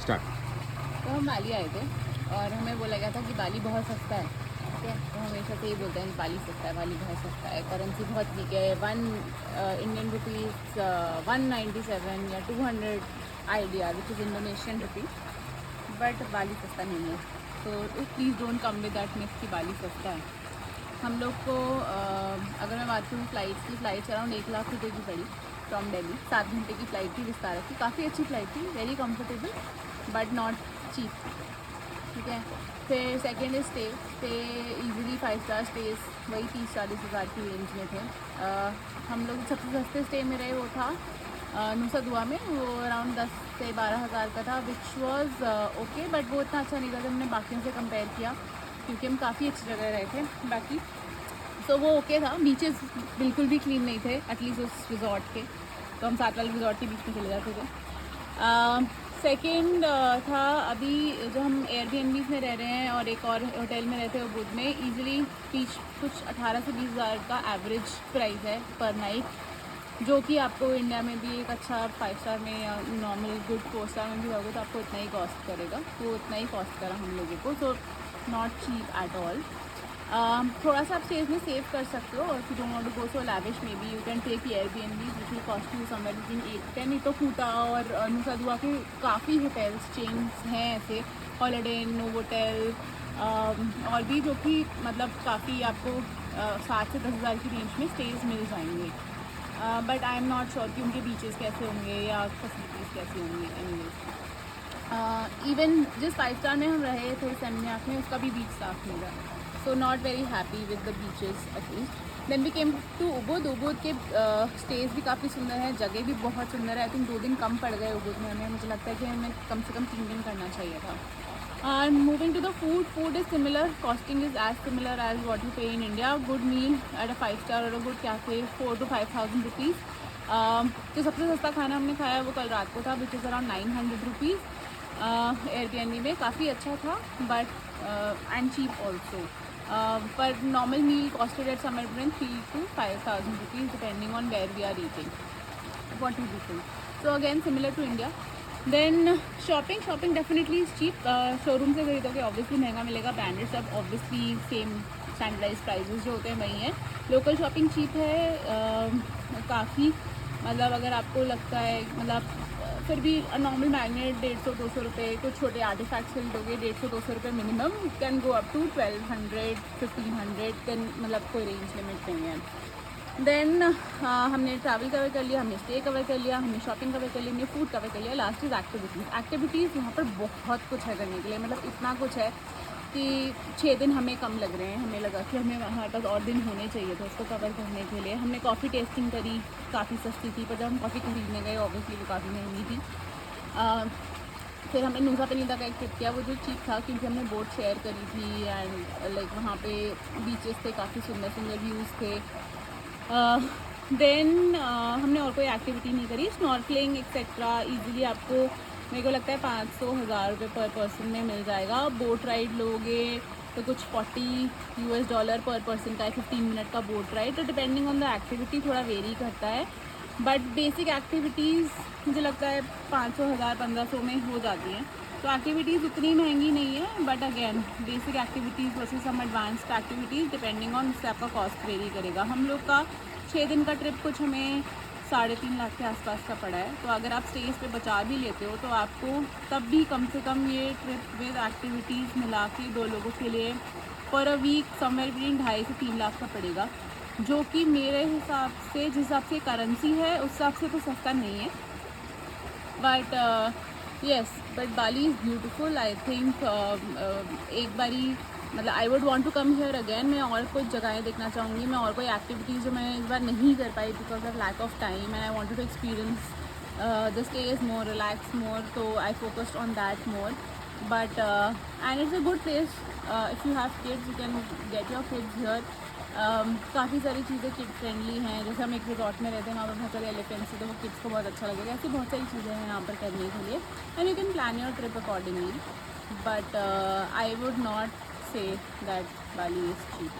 Start. तो हम बाली आए थे और हमें बोला गया था कि बाली बहुत सस्ता है। ठीक है, तो हमेशा से ही बोलते हैं बाली सस्ता है, बाली बहुत सस्ता है, करेंसी बहुत वीक है। वन इंडियन रुपीज़ 197 या 200 idea which is Indonesian rupee, but Bali सस्ता नहीं है। तो please don't come with that myth कि बाली सस्ता है। हम लोग को अगर मैं बात करूँ फ़्लाइट्स की, फ़्लाइट्स अराउंड 1 लाख रुपए की पड़ी फ्रॉम दिल्ली। 7 घंटे की फ़्लाइट थी विस्तारा की, काफ़ी अच्छी फ़्लाइट थी, very comfortable but not cheap. ठीक है, फिर second is stay. Stay easily 5 star stays वही 30-40 हज़ार की रेंज में थे। हम लोग सबसे सस्ते स्टे में रहे, वो था नुसा दुआ में, वो अराउंड 10 से 12 हज़ार का था, विच वॉज़ ओके, बट वो इतना अच्छा नहीं था जब हमने बाकियों से कंपेयर किया, क्योंकि हम काफ़ी अच्छी जगह रहे थे बाकी। तो वो ओके था। बीचेस बिल्कुल भी क्लीन नहीं थे, एटलीस्ट उस रिजॉर्ट के, तो हम साथ वाले रिजॉर्ट के बीच में चले जाते थे। सेकेंड था अभी जो हम एयरबीएनबीज़ में रह रहे हैं और एक और होटल में रहते हैं उबुद में, ईजिली बीच कुछ 18 से 20 हज़ार का एवरेज प्राइस है पर नाइट, जो कि आपको इंडिया में भी एक अच्छा 5 स्टार में या नॉर्मल गुड 4 स्टार में भी होगा तो आपको इतना ही कॉस्ट करेगा। वो उतना ही कॉस्ट करा हम लोगों को, so not cheap at all. थोड़ा सा आप स्टेज में सेव कर सकते हो, और if you don't want to go so lavish may be you can take Airbnb which will cost you somewhere between 8-10। नहीं तो कूटा और नुसा दुआ के काफ़ी होटल्स चेन्स हैं ऐसे, हॉलीडे इन, नोवोटेल और भी, जो कि मतलब काफ़ी आपको 7 से 10 हज़ार की रेंज में स्टेज मिल जाएंगे। But I am not sure कि उनके बीचेस कैसे होंगे या फैसिलिटीज़ कैसी होंगी। एनीवेज, इवन जिस 5 स्टार में हम रहे थे सेमनियाक में, उसका भी बीच साफ नहीं था, so not very happy with the beaches at least. Then we came to Ubud. Ubud के स्टेज भी काफ़ी सुंदर है, जगह भी बहुत सुंदर है। आई थिंक 2 दिन कम पड़ गए उबुद में हमें, मुझे लगता है कि हमें कम से कम 3 दिन करना चाहिए था। Moving to the food, food is similar, costing is as similar as what you pay in India. Good meal at a 5 star or a good cafe, 4 to 5,000 rupees. जो सबसे सस्ता खाना हमने खाया वो कल रात को था, which is around 900 rupees Airbnb में। काफ़ी अच्छा था बट एंड चीप ऑल्सो, पर normal meal costed at somewhere between 3 to 5,000 rupees depending on where we are eating, 40 people. So again similar to India. Then shopping definitely is cheap. Showroom से खरीदोगे obviously महंगा मिलेगा, branded सब obviously same standardise prices जो होते हैं वही हैं। लोकल शॉपिंग चीप है काफ़ी, मतलब अगर आपको लगता है मतलब फिर भी नॉर्मल मैग्नेट 150-200 रुपये, कुछ छोटे आर्टिफैक्ट्स खरीदोगे 150-200 रुपये minimum, can go up to 1200-1500, then मतलब कोई रेंज लिमिट नहीं है। देन हमने ट्रैवल कवर कर लिया, हमने स्टे कवर कर लिया, हमने शॉपिंग कवर कर लिया, हमने फूड कवर कर लिया। लास्ट इज़ एक्टिविटीज़ यहाँ पर बहुत कुछ है करने के लिए, मतलब इतना कुछ है कि 6 दिन हमें कम लग रहे हैं। हमें लगा कि हमें हमारे पास और दिन होने चाहिए थे उसको कवर करने के लिए। हमने कॉफ़ी टेस्टिंग करी, काफ़ी सस्ती थी, पर जब हम कॉफ़ी खरीदने गए ऑब्वियसली वो काफ़ी महंगी थी। फिर हमने नूसा पेनीदा का एक ट्रिप किया, वो जो चीप था क्योंकि हमने बोट शेयर करी थी, एंड लाइक वहाँ पे बीचेस थे, काफ़ी सुंदर सुंदर व्यूज़ थे। देन हमने और कोई एक्टिविटी नहीं करी। स्नॉर्कलिंग एक्सेट्रा ईजिली आपको मेरे को लगता है 500-1000 रुपये पर पर्सन में मिल जाएगा। बोट राइड लोगे तो कुछ $40 पर पर्सन का है, 15 मिनट का बोट राइड, तो डिपेंडिंग ऑन द एक्टिविटी थोड़ा वेरी करता है, बट बेसिक एक्टिविटीज़ मुझे लगता है 500-1000-1500 में हो जाती हैं। तो एक्टिविटीज़ उतनी महंगी नहीं है, but again basic activities versus some advanced activities depending on, उससे आपका कॉस्ट वेरी करेगा। हम लोग का 6 दिन का ट्रिप कुछ हमें 3.5 लाख के आसपास का पड़ा है, तो अगर आप स्टेज पे बचा भी लेते हो तो आपको तब भी कम से कम ये ट्रिप विद एक्टिविटीज़ मिला के 2 लोगों के लिए पर अ वीक समवेयर बिटवीन 2.5 से 3 लाख का पड़ेगा, जो कि मेरे हिसाब से जिस हिसाब से करेंसी है उस हिसाब से तो सस्ता नहीं है। But yes, but Bali is beautiful. I think एक बारी मतलब I would want to come here again. मैं और कुछ जगहें देखना चाहूँगी, मैं और कोई एक्टिविटीज़ जो मैं इस बार नहीं कर पाई because of lack of time, and I wanted to experience the stay is more relax more, तो I focused on that more. But and it's a good place if you have kids, you can get your kids here. काफ़ी सारी चीज़ें kid friendly हैं, जैसे हम एक resort में रहते हैं, वहाँ पर बहुत सारे एलिफेंट्स हैं, तो वो किड्स को बहुत अच्छा लगेगा। ऐसी बहुत सारी चीज़ें हैं यहाँ पर करने के लिए, and you can plan your trip accordingly, but I would not say that Bali is cheap.